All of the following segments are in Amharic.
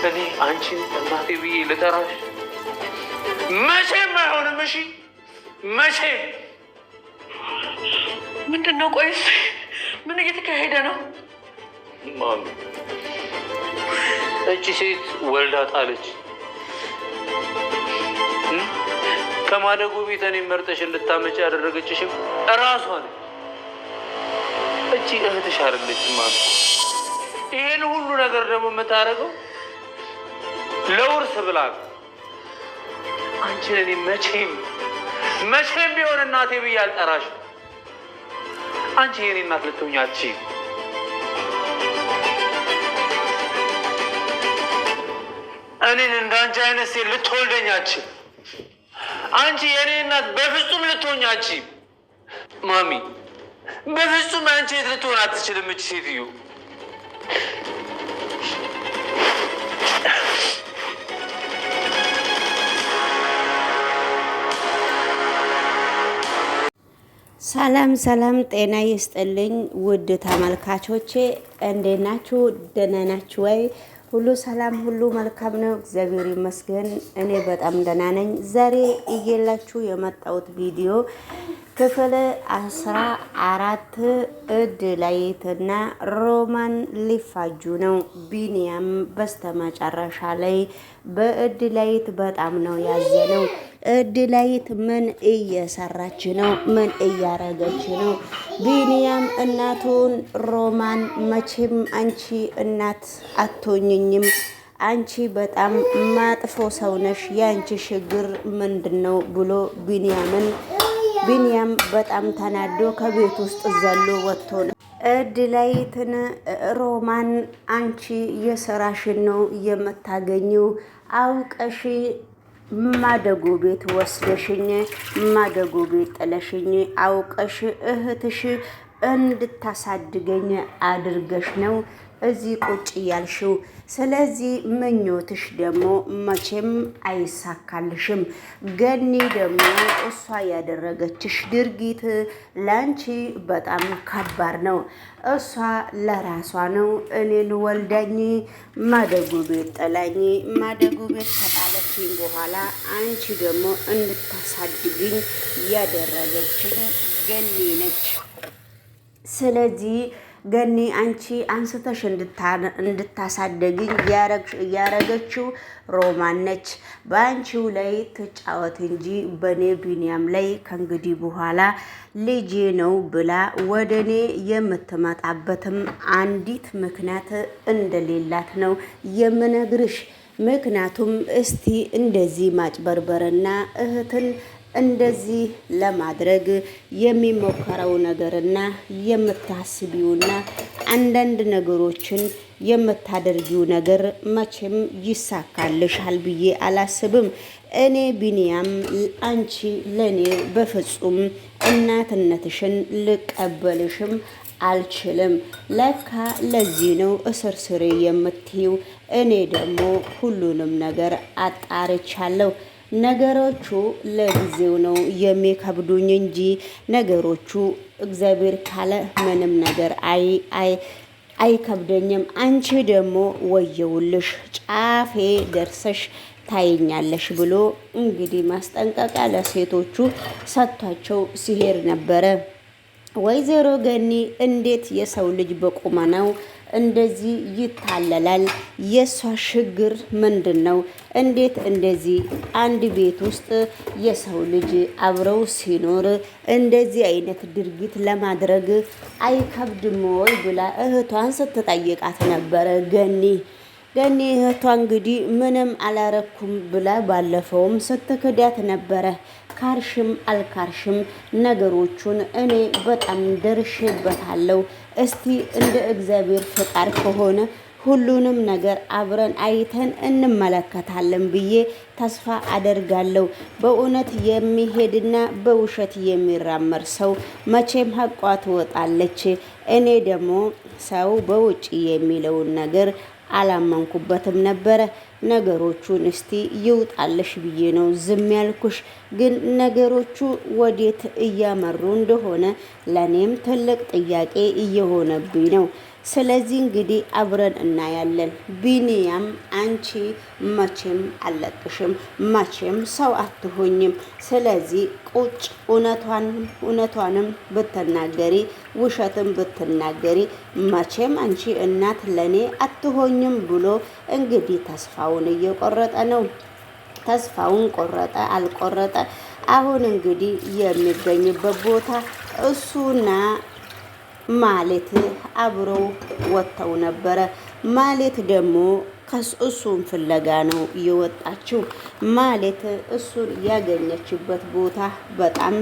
እኔ አንቺን እናቴ ብዬ ልጠራሽ መቼም አይሆንም። እሺ መቼም። ምንድን ነው? ቆይስ ምን እየተካሄደ ነው? ማሚ እቺ ሴት ወልዳ ጣለች። ከማደጎ ቤት እኔን መርጠሽ እንድታመጪ ያደረገችሽም እራሷ ነች። እቺ እህትሽ አይደለችም ማሚ። ይሄን ሁሉ ነገር ደግሞ የምታደርገው ለውርስ ብላ ነው። አንቺን እኔ መቼም ቢሆን እናቴ ብዬ አልጠራሽም። አንቺ የኔ እናት ልትሆኚ አትችይም። እኔን እንዳንቺ አይነት ሴት ልትወልደኝ አትችይም። አንቺ የኔ እናት በፍጹም ልትሆኚ አትችይም። ማሚ በፍጹም አንቺ የት ልትሆን አትችልም እች ሴትዮ። ሰላም ሰላም፣ ጤና ይስጥልኝ ውድ ተመልካቾቼ፣ እንዴት ናችሁ? ደህና ናችሁ ወይ? ሁሉ ሰላም፣ ሁሉ መልካም ነው፣ እግዚአብሔር ይመስገን። እኔ በጣም ደህና ነኝ። ዛሬ እየላችሁ የመጣሁት ቪዲዮ ክፍል 14 እድላይትና ሮማን ሊፋጁ ነው። ቢኒያም በስተመጨረሻ ላይ በእድላይት በጣም ነው ያዘነው። እድላይት ምን እየሰራች ነው? ምን እያረገች ነው? ቢኒያም እናቱን ሮማን መቼም አንቺ እናት አትሆኝኝም፣ አንቺ በጣም ማጥፎ ሰው ነሽ፣ የአንቺ ችግር ምንድን ነው ብሎ ቢኒያም በጣም ተናዶ ከቤት ውስጥ ዘሎ ወጥቶ ነው። እድላይትን ሮማን አንቺ የስራሽን ነው የምታገኘው፣ አውቀሽ ማደጎ ቤት ወስደሽኝ ማደጎ ቤት ጥለሽኝ አውቀሽ እህትሽ እንድታሳድገኝ አድርገሽ ነው እዚህ ቁጭ ያልሽው። ስለዚህ ምኞትሽ ደግሞ መቼም አይሳካልሽም። ገኒ ደግሞ እሷ ያደረገችሽ ድርጊት ላንቺ በጣም ከባድ ነው። እሷ ለራሷ ነው እኔን ወልዳኝ ማደጎ ቤት ጥላኝ ማደጎ ቤት ከጣለችኝ በኋላ አንቺ ደግሞ እንድታሳድግኝ ያደረገችው ገኒ ነች። ስለዚህ ገኒ አንቺ አንስተሽ እንድታሳደግኝ ያረገችው ሮማን ነች። በአንቺው ላይ ትጫወት እንጂ በኔ ቢኒያም ላይ ከእንግዲህ በኋላ ልጄ ነው ብላ ወደ እኔ የምትመጣበትም አንዲት ምክንያት እንደሌላት ነው የምነግርሽ። ምክንያቱም እስቲ እንደዚህ ማጭበርበርና እህትን እንደዚህ ለማድረግ የሚሞከረው ነገርና የምታስቢውና አንዳንድ ነገሮችን የምታደርጊው ነገር መቼም ይሳካልሻል ብዬ አላስብም። እኔ ቢኒያም አንቺ ለኔ በፍጹም እናትነትሽን ልቀበልሽም አልችልም። ለካ ለዚህ ነው እስር ስሬ የምትይው። እኔ ደግሞ ሁሉንም ነገር አጣርቻለሁ። ነገሮቹ ለጊዜው ነው የሚከብዱኝ እንጂ ነገሮቹ እግዚአብሔር ካለ ምንም ነገር አይከብደኝም። አንቺ ደግሞ ወየውልሽ ጫፌ ደርሰሽ ታይኛለሽ ብሎ እንግዲህ ማስጠንቀቂያ ለሴቶቹ ሰጥቷቸው ሲሄድ ነበረ። ወይዘሮ ገኒ እንዴት የሰው ልጅ በቁመናው እንደዚህ ይታለላል? የሷ ችግር ምንድን ነው? እንዴት እንደዚህ አንድ ቤት ውስጥ የሰው ልጅ አብረው ሲኖር እንደዚህ አይነት ድርጊት ለማድረግ አይከብድም ወይ ብላ እህቷን ስትጠይቃት ነበረ። ገኒ እህቷ እንግዲህ ምንም አላረኩም ብላ ባለፈውም ስትክዳት ነበረ። ካርሽም አልካርሽም ነገሮቹን እኔ በጣም ደርሼበታለሁ። እስቲ እንደ እግዚአብሔር ፍቃድ ከሆነ ሁሉንም ነገር አብረን አይተን እንመለከታለን ብዬ ተስፋ አደርጋለሁ። በእውነት የሚሄድና በውሸት የሚራመር ሰው መቼም ሀቋ ትወጣለች። እኔ ደግሞ ሰው በውጭ የሚለውን ነገር አላመንኩበትም ነበረ። ነገሮቹን እስቲ ይውጣልሽ ብዬ ነው ዝም ያልኩሽ። ግን ነገሮቹ ወዴት እያመሩ እንደሆነ ለኔም ትልቅ ጥያቄ እየሆነብኝ ነው። ስለዚህ እንግዲህ አብረን እናያለን። ቢኒያም አንቺ መቼም አለቅሽም፣ መቼም ሰው አትሆኝም። ስለዚህ ቁጭ እውነቷንም ብትናገሪ ውሸትም ብትናገሪ መቼም አንቺ እናት ለኔ አትሆኝም ብሎ እንግዲህ ተስፋውን እየቆረጠ ነው። ተስፋውን ቆረጠ አልቆረጠ አሁን እንግዲህ የሚገኝበት ቦታ እሱና ማሌት አብረው ወጥተው ነበረ። ማሌት ደግሞ እሱን ፍለጋ ነው የወጣችው። ማሌት እሱን ያገኘችበት ቦታ በጣም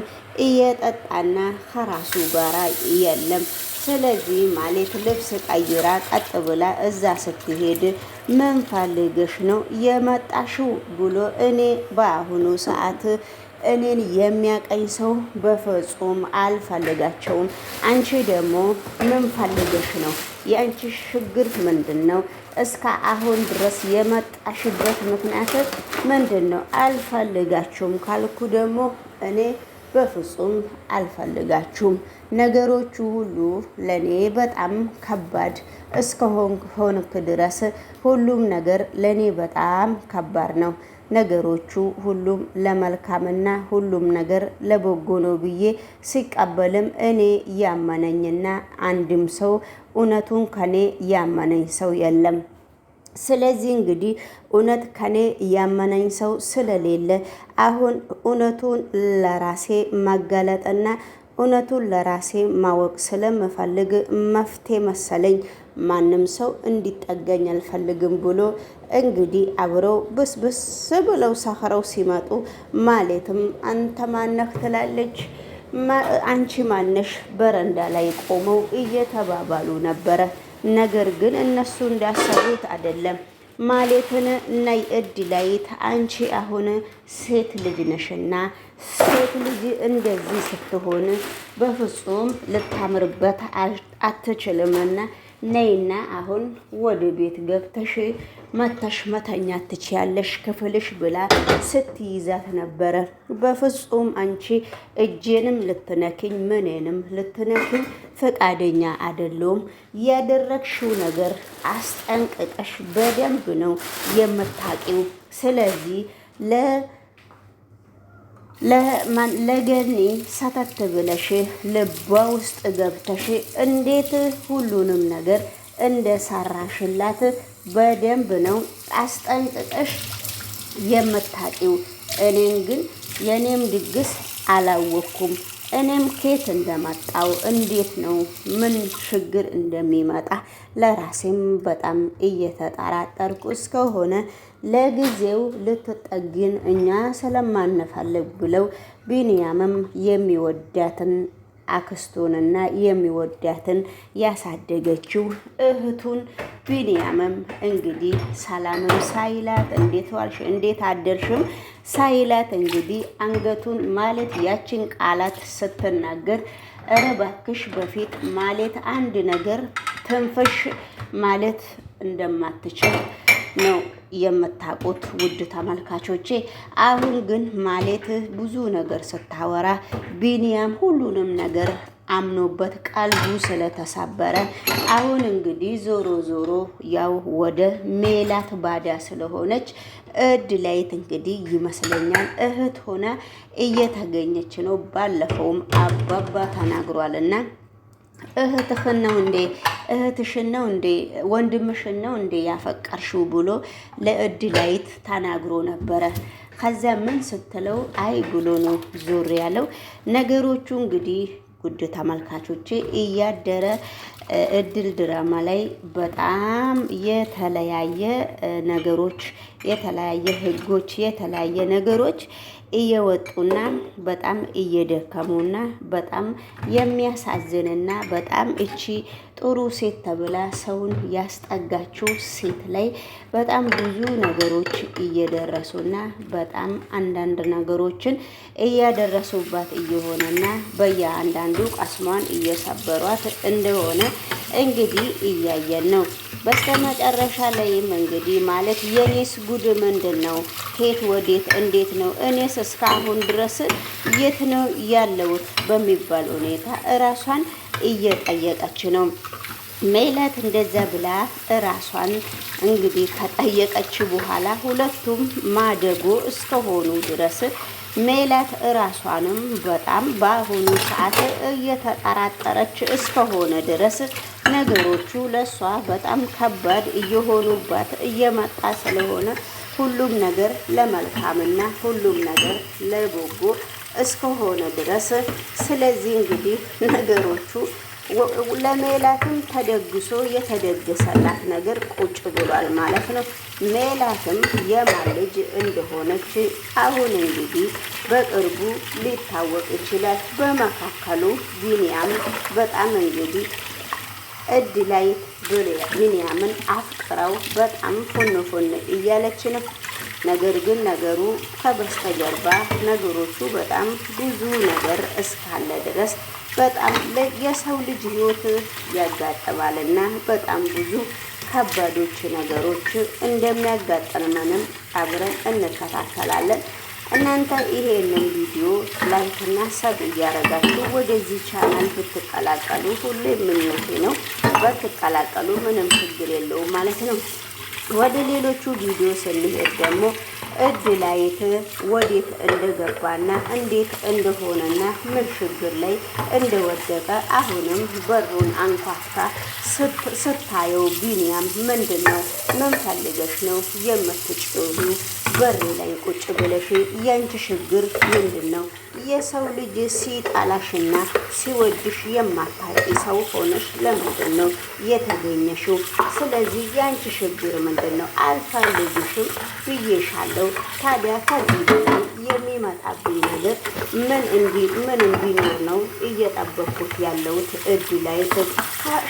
እየጠጣና ከራሱ ጋራ የለም። ስለዚህ ማሌት ልብስ ቀይራ ቀጥ ብላ እዛ ስትሄድ ምን ፈልገሽ ነው የመጣሽው ብሎ እኔ በአሁኑ ሰዓት እኔን የሚያቀኝ ሰው በፍጹም አልፈልጋቸውም። አንቺ ደግሞ ምን ፈልገሽ ነው? የአንቺ ችግር ምንድን ነው? እስከ አሁን ድረስ የመጣሽበት ምክንያት ምንድን ነው? አልፈልጋችሁም ካልኩ ደግሞ እኔ በፍጹም አልፈልጋችሁም። ነገሮቹ ሁሉ ለኔ በጣም ከባድ እስከሆንክ ድረስ ሁሉም ነገር ለኔ በጣም ከባድ ነው። ነገሮቹ ሁሉም ለመልካምና ሁሉም ነገር ለበጎ ነው ብዬ ሲቀበልም እኔ ያመነኝና አንድም ሰው እውነቱን ከኔ ያመነኝ ሰው የለም። ስለዚህ እንግዲህ እውነት ከኔ ያመነኝ ሰው ስለሌለ አሁን እውነቱን ለራሴ ማጋለጥና እውነቱን ለራሴ ማወቅ ስለምፈልግ መፍትሄ መሰለኝ ማንም ሰው እንዲጠገኝ አልፈልግም ብሎ እንግዲህ አብረው ብስብስ ብለው ሰኸረው ሲመጡ ማለትም አንተ ማነህ ትላለች። አንቺ ማነሽ በረንዳ ላይ ቆመው እየተባባሉ ነበረ። ነገር ግን እነሱ እንዳሰቡት አይደለም። ማለትን ነይ እድላይት አንቺ አሁን ሴት ልጅ ነሽና ሴት ልጅ እንደዚህ ስትሆን በፍጹም ልታምርበት አትችልምና ነይና አሁን ወደ ቤት ገብተሽ መተሽ መተኛት ትችያለሽ ክፍልሽ ብላ ስትይዛት ነበረ። በፍጹም አንቺ እጄንም ልትነኪኝ ምኔንም ልትነኪኝ ፈቃደኛ አይደለሁም። ያደረግሽው ነገር አስጠንቅቀሽ በደንብ ነው የምታቂው። ስለዚህ ለገኒ ሰተት ብለሽ ልቧ ውስጥ ገብተሽ እንዴት ሁሉንም ነገር እንደሰራሽላት በደንብ ነው አስጠንቅቀሽ የምታቂው። እኔን ግን የኔም ድግስ አላወኩም። እኔም ኬት እንደመጣው እንዴት ነው ምን ችግር እንደሚመጣ ለራሴም በጣም እየተጠራጠርኩ እስከሆነ ለጊዜው ልትጠግን እኛ ስለማንፈልግ ብለው ቢንያምም የሚወዳትን አክስቱንና የሚወዳትን ያሳደገችው እህቱን ቢንያምም እንግዲህ ሰላምም ሳይላት እንዴት ዋልሽ እንዴት አደርሽም ሳይላት እንግዲህ አንገቱን ማለት ያችን ቃላት ስትናገር ኧረ እባክሽ በፊት ማለት አንድ ነገር ትንፍሽ ማለት እንደማትችል ነው የምታውቁት ውድ ተመልካቾቼ። አሁን ግን ማለት ብዙ ነገር ስታወራ ቢንያም ሁሉንም ነገር አምኖበት ቀልቡ ስለተሰበረ አሁን እንግዲህ ዞሮ ዞሮ ያው ወደ ሜላት ባዳ ስለሆነች እድላይት እንግዲህ ይመስለኛል እህት ሆና እየተገኘች ነው። ባለፈውም አባባ ተናግሯልና እህትሽን ነው እንዴ እህትሽን ነው እንዴ ወንድምሽን ነው እንዴ ያፈቀርሽው ብሎ ለእድላይት ተናግሮ ነበረ። ከዛ ምን ስትለው አይ ብሎ ነው ዞር ያለው። ነገሮቹ እንግዲህ ውድ ተመልካቾቼ እያደረ እድል ድራማ ላይ በጣም የተለያየ ነገሮች የተለያየ ህጎች የተለያየ ነገሮች እየወጡና በጣም እየደከሙና በጣም የሚያሳዝንና በጣም እቺ ጥሩ ሴት ተብላ ሰውን ያስጠጋችው ሴት ላይ በጣም ብዙ ነገሮች እየደረሱና በጣም አንዳንድ ነገሮችን እያደረሱባት እየሆነና በየአንዳንዱ ቀስሟን እየሰበሯት እንደሆነ እንግዲህ እያየን ነው። በስተመጨረሻ ላይም እንግዲህ ማለት የኔስ ጉድ ምንድን ነው? ከየት ወዴት እንዴት ነው? እኔስ እስካሁን ድረስ የት ነው ያለሁት በሚባል ሁኔታ እራሷን እየጠየቀች ነው። ሜላት እንደዛ ብላ ራሷን እንግዲህ ከጠየቀች በኋላ ሁለቱም ማደጎ እስከሆኑ ድረስ ሜላት ራሷንም በጣም በአሁኑ ሰዓት እየተጠራጠረች እስከሆነ ድረስ ነገሮቹ ለሷ በጣም ከባድ እየሆኑባት እየመጣ ስለሆነ ሁሉም ነገር ለመልካምና ሁሉም ነገር ለበጎ እስከሆነ ድረስ ስለዚህ እንግዲህ ነገሮቹ ለሜላትም ተደግሶ የተደገሰላት ነገር ቁጭ ብሏል ማለት ነው። ሜላትም የማን ልጅ እንደሆነች አሁን እንግዲህ በቅርቡ ሊታወቅ ይችላል። በመካከሉ ቢንያም በጣም እንግዲህ ላይ ቢንያምን አፍቅረው በጣም ፉን እያለች ነው። ነገር ግን ነገሩ ከበስተጀርባ ነገሮቹ በጣም ብዙ ነገር እስካለ ድረስ በጣም የሰው ልጅ ህይወት ያጋጥማልና በጣም ብዙ ከባዶች ነገሮች እንደሚያጋጥመንም አብረን እንከታተላለን። እናንተ ይሄንን ቪዲዮ ላይክ እና ሰብ እያደረጋችሁ ወደዚህ ቻናል ብትቀላቀሉ ሁሌ ምኞቴ ነው። ብትቀላቀሉ ምንም ችግር የለውም ማለት ነው። ወደ ሌሎቹ ቪዲዮ ስንሄድ ደግሞ እድላይት ወዴት እንደገባና እንዴት እንደሆነና ምን ችግር ላይ እንደወደቀ አሁንም በሩን አንኳኩታ ስታየው ቢንያም ምንድን ነው? ምን ፈልገሽ ነው የምትጮሁ? በር ላይ ቁጭ ብለሽ ያንቺ ችግር ምንድን ነው? የሰው ልጅ ሲጣላሽና ሲወድሽ የማታውቂ ሰው ሆነሽ ለምንድን ነው የተገኘሽው? ስለዚህ ያንቺ ችግር ምንድን ነው? አልፈልግሽም ብዬሻለሁ። ታዲያ ከዚህ በላይ የሚመጣብኝ ነገር ምን እንዲኖር ነው እየጠበኩት ያለሁት? ላይ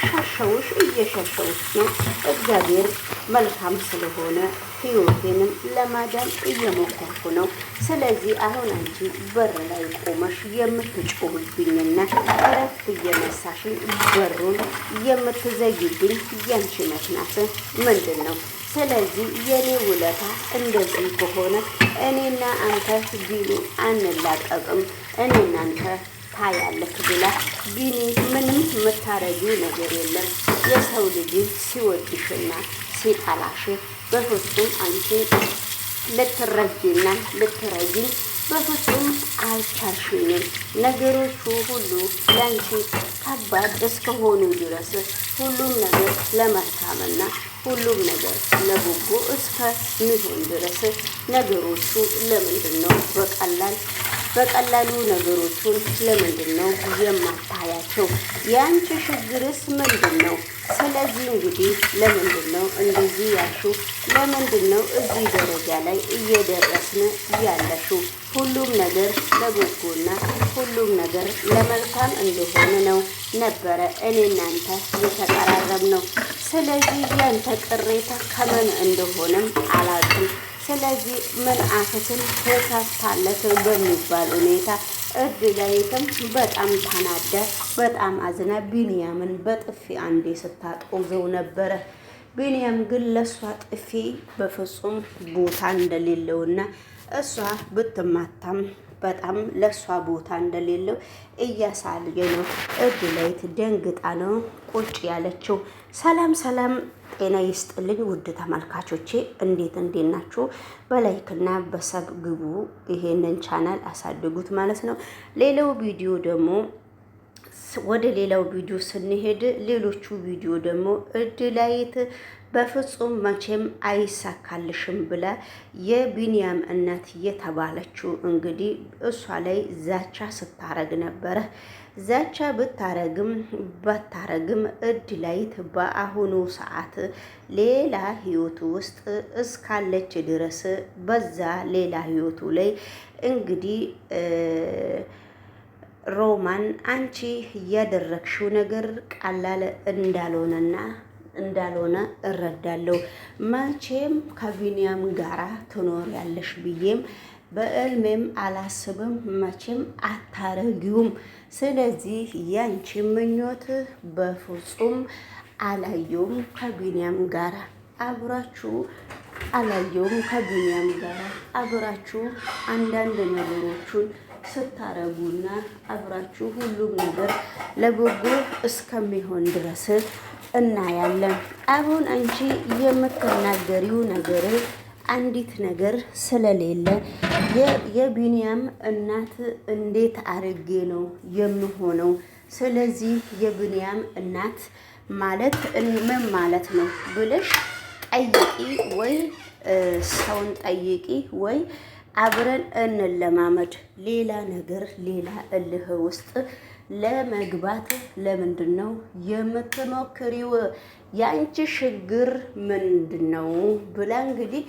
ሸሸውሽ እየሸሸውሽ ነው። እግዚአብሔር መልካም ስለሆነ ህይወቴንም ለማዳን እየሞከርኩ ነው። ስለዚህ አሁን አንቺ በር ላይ ቆመሽ የምትጮህብኝና እረፍት እየነሳሽኝ በሩን የምትዘጊብኝ ያንቺ መሽናት ምንድን ነው? ስለዚህ የኔ ውለታ እንደዚህ ከሆነ እኔና አንተ ቢሉ አንላቀቅም። እኔና አንተ ታያለክ ብላ ቢኒ ምንም የምታረጊው ነገር የለም። የሰው ልጅ ሲወድሽና ሲጠላሽ በፍጹም አንቺ ልትረጂና ልትረጂኝ በፍጹም አልቻልሽኝም። ነገሮቹ ሁሉ ለአንቺ ከባድ እስከሆኑ ድረስ ሁሉም ነገር ለመልካምና ሁሉም ነገር ለበጎ እስከሚሆን ድረስ ነገሮቹ ለምንድን ነው በቀላሉ ነገሮቹን ለምንድን ነው የማታያቸው? የአንቺ ችግርስ ምንድን ነው? ስለዚህ እንግዲህ ለምንድን ነው እንደዚህ ያልሽው? ለምንድን ነው እዚህ ደረጃ ላይ እየደረስን ያለሽው? ሁሉም ነገር ለበጎና ሁሉም ነገር ለመልካም እንደሆነ ነው ነበረ እኔ እናንተ የተቀራረብ ነው። ስለዚህ ያንተ ቅሬታ ከምን እንደሆነም አላውቅም። ስለዚህ ምን አፈትን ተሳታለት በሚባል ሁኔታ እድላይትም በጣም ተናዳ በጣም አዝና ቢንያምን በጥፊ አንዴ ስታጦዘው ነበረ። ቢንያም ግን ለሷ ጥፊ በፍጹም ቦታ እንደሌለውና እሷ ብትማታም በጣም ለሷ ቦታ እንደሌለው እያሳየ ነው። እድላይት ደንግጣ ነው ቁጭ ያለችው። ሰላም ጤና ይስጥልኝ ውድ ተመልካቾቼ፣ እንዴት ናችሁ? በላይክና በሰብ ግቡ፣ ይሄንን ቻናል አሳድጉት ማለት ነው። ሌላው ቪዲዮ ደግሞ ወደ ሌላው ቪዲዮ ስንሄድ ሌሎቹ ቪዲዮ ደግሞ እድላይት በፍጹም መቼም አይሳካልሽም ብላ የቢንያም እናት የተባለችው እንግዲህ እሷ ላይ ዛቻ ስታረግ ነበረ። ዛቻ ባታረግም እድላይት በአሁኑ ሰዓት ሌላ ህይወቱ ውስጥ እስካለች ድረስ በዛ ሌላ ህይወቱ ላይ እንግዲህ ሮማን አንቺ ያደረግሽው ነገር ቀላል እንዳልሆነ እረዳለሁ። መቼም ከቢንያም ጋራ ትኖሪያለሽ ብዬም በእልሜም አላስብም። መቼም አታረጊውም። ስለዚህ ያንቺ ምኞት በፍጹም አላየውም ከቢንያም ጋራ አብራችሁ አንዳንድ ነገሮቹን ስታረጉና አብራችሁ ሁሉም ነገር ለበጎ እስከሚሆን ድረስ እናያለን። አሁን አንቺ የምትናገሪው ነገር አንዲት ነገር ስለሌለ የቢንያም እናት እንዴት አድርጌ ነው የምሆነው? ስለዚህ የቢንያም እናት ማለት ምን ማለት ነው ብለሽ ጠይቂ፣ ወይ ሰውን ጠይቂ፣ ወይ አብረን እንለማመድ። ሌላ ነገር ሌላ እልህ ውስጥ ለመግባት ለምንድን ነው የምትሞክሪው? የአንቺ ችግር ምንድን ነው ብላ እንግዲህ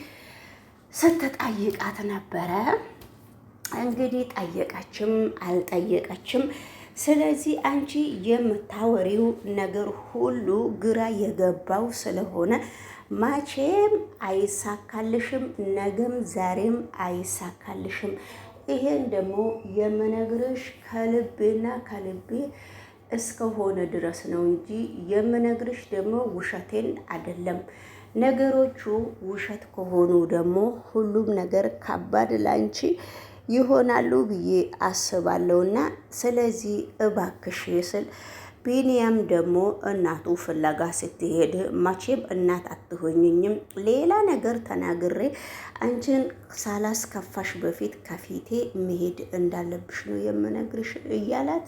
ስትጠይቃት ነበረ። እንግዲህ ጠየቀችም አልጠየቀችም፣ ስለዚህ አንቺ የምታወሪው ነገር ሁሉ ግራ የገባው ስለሆነ መቼም አይሳካልሽም፣ ነገም ዛሬም አይሳካልሽም። ይሄን ደግሞ የምነግርሽ ከልቤና ከልቤ እስከሆነ ድረስ ነው እንጂ የምነግርሽ ደግሞ ውሸቴን አይደለም። ነገሮቹ ውሸት ከሆኑ ደግሞ ሁሉም ነገር ከባድ ላንቺ ይሆናሉ ብዬ አስባለሁና ስለዚህ እባክሽ ስል ቢንያም ደግሞ እናቱ ፍለጋ ስትሄድ መቼም እናት አትሆኝኝም፣ ሌላ ነገር ተናግሬ አንቺን ሳላስከፋሽ በፊት ከፊቴ መሄድ እንዳለብሽ ነው የምነግርሽ እያላት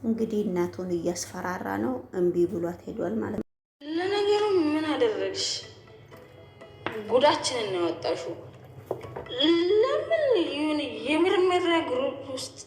እንግዲህ እናቱን እያስፈራራ ነው። እምቢ ብሏት ሄዷል ማለት ነው። ለነገሩ ምን አደረግሽ? ጉዳችንን ነው ያወጣሽው። ለምን ይሁን የምርመራ ግሩፕ ውስጥ